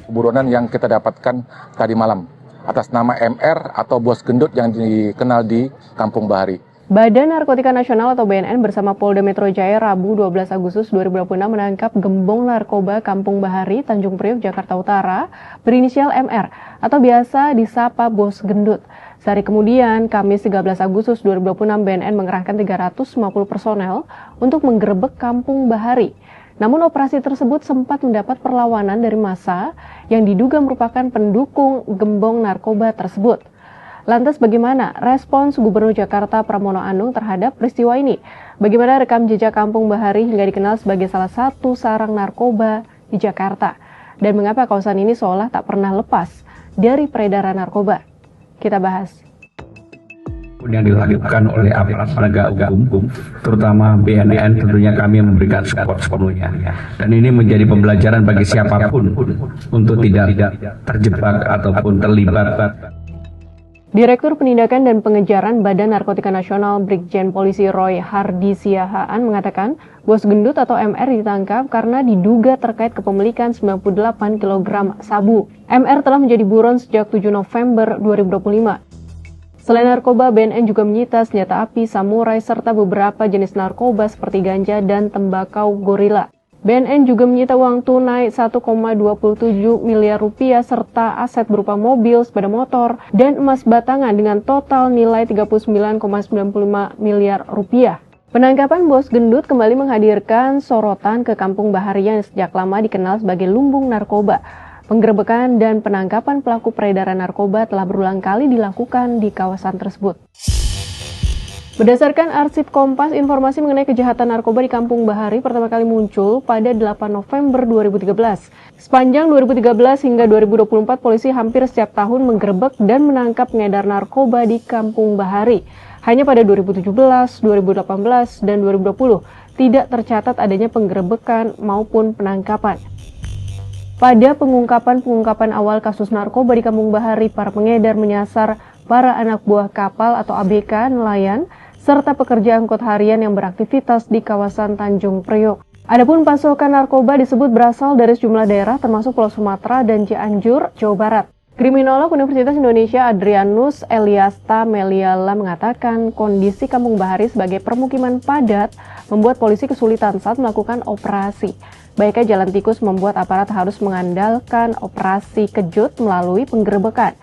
buronan yang kita dapatkan tadi malam atas nama MR atau Bos Gendut yang dikenal di Kampung Bahari. Badan Narkotika Nasional atau BNN bersama Polda Metro Jaya Rabu 12 Agustus 2026 menangkap gembong narkoba Kampung Bahari, Tanjung Priok, Jakarta Utara berinisial MR atau biasa disapa Bos Gendut. Sehari kemudian, Kamis 13 Agustus 2026, BNN mengerahkan 350 personel untuk menggerebek Kampung Bahari. Namun operasi tersebut sempat mendapat perlawanan dari massa yang diduga merupakan pendukung gembong narkoba tersebut. Lantas bagaimana respons Gubernur Jakarta Pramono Anung terhadap peristiwa ini? Bagaimana rekam jejak Kampung Bahari hingga dikenal sebagai salah satu sarang narkoba di Jakarta? Dan mengapa kawasan ini seolah tak pernah lepas dari peredaran narkoba? Kita bahas. Yang dilakukan oleh aparat penegak hukum, terutama BNN, tentunya kami memberikan support sepenuhnya. Dan ini menjadi pembelajaran bagi siapapun untuk tidak terjebak ataupun terlibat. Direktur Penindakan dan Pengejaran Badan Narkotika Nasional Brigjen Polisi Roy Hardi Siahaan mengatakan Bos Gendut atau MR ditangkap karena diduga terkait kepemilikan 98 kg sabu. MR telah menjadi buron sejak 7 November 2025. Selain narkoba, BNN juga menyita senjata api, samurai, serta beberapa jenis narkoba seperti ganja dan tembakau gorila. BNN juga menyita uang tunai 1,27 miliar rupiah serta aset berupa mobil, sepeda motor, dan emas batangan dengan total nilai 39,95 miliar rupiah. Penangkapan Bos Gendut kembali menghadirkan sorotan ke Kampung Bahari yang sejak lama dikenal sebagai lumbung narkoba. Penggerebekan dan penangkapan pelaku peredaran narkoba telah berulang kali dilakukan di kawasan tersebut. Berdasarkan arsip Kompas, informasi mengenai kejahatan narkoba di Kampung Bahari pertama kali muncul pada 8 November 2013. Sepanjang 2013 hingga 2024, polisi hampir setiap tahun menggerebek dan menangkap pengedar narkoba di Kampung Bahari. Hanya pada 2017, 2018, dan 2020 tidak tercatat adanya penggerebekan maupun penangkapan. Pada pengungkapan awal kasus narkoba di Kampung Bahari, para pengedar menyasar para anak buah kapal atau ABK, nelayan, serta pekerja angkut harian yang beraktivitas di kawasan Tanjung Priok. Adapun pasokan narkoba disebut berasal dari sejumlah daerah termasuk Pulau Sumatera dan Cianjur, Jawa Barat. Kriminolog Universitas Indonesia Adrianus Eliasta Meliala mengatakan kondisi Kampung Bahari sebagai permukiman padat membuat polisi kesulitan saat melakukan operasi. Baiknya jalan tikus membuat aparat harus mengandalkan operasi kejut melalui penggerebekan.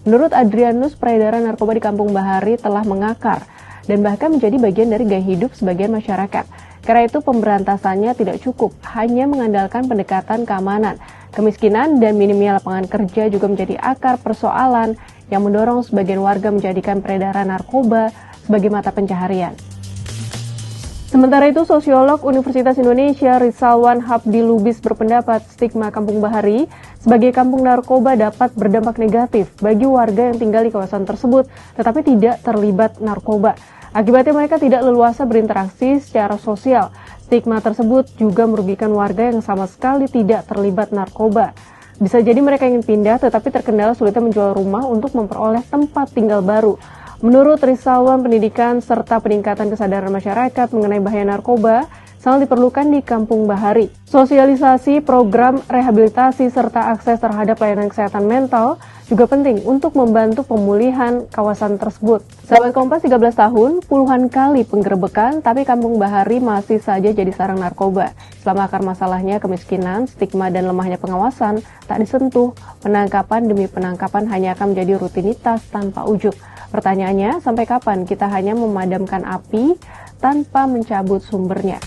Menurut Adrianus, peredaran narkoba di Kampung Bahari telah mengakar dan bahkan menjadi bagian dari gaya hidup sebagian masyarakat. Karena itu pemberantasannya tidak cukup, hanya mengandalkan pendekatan keamanan. Kemiskinan dan minimnya lapangan kerja juga menjadi akar persoalan yang mendorong sebagian warga menjadikan peredaran narkoba sebagai mata pencaharian. Sementara itu, sosiolog Universitas Indonesia Rizalwan Habdi Lubis berpendapat stigma Kampung Bahari sebagai kampung narkoba dapat berdampak negatif bagi warga yang tinggal di kawasan tersebut tetapi tidak terlibat narkoba. Akibatnya mereka tidak leluasa berinteraksi secara sosial. Stigma tersebut juga merugikan warga yang sama sekali tidak terlibat narkoba. Bisa jadi mereka ingin pindah tetapi terkendala sulitnya menjual rumah untuk memperoleh tempat tinggal baru. Menurut Rizalwan, pendidikan serta peningkatan kesadaran masyarakat mengenai bahaya narkoba sangat diperlukan di Kampung Bahari. Sosialisasi, program rehabilitasi, serta akses terhadap layanan kesehatan mental juga penting untuk membantu pemulihan kawasan tersebut. Sahabat Kompas, 13 tahun, puluhan kali penggerebekan, tapi Kampung Bahari masih saja jadi sarang narkoba. Selama akar masalahnya kemiskinan, stigma, dan lemahnya pengawasan tak disentuh, penangkapan demi penangkapan hanya akan menjadi rutinitas tanpa ujung. Pertanyaannya, sampai kapan kita hanya memadamkan api tanpa mencabut sumbernya?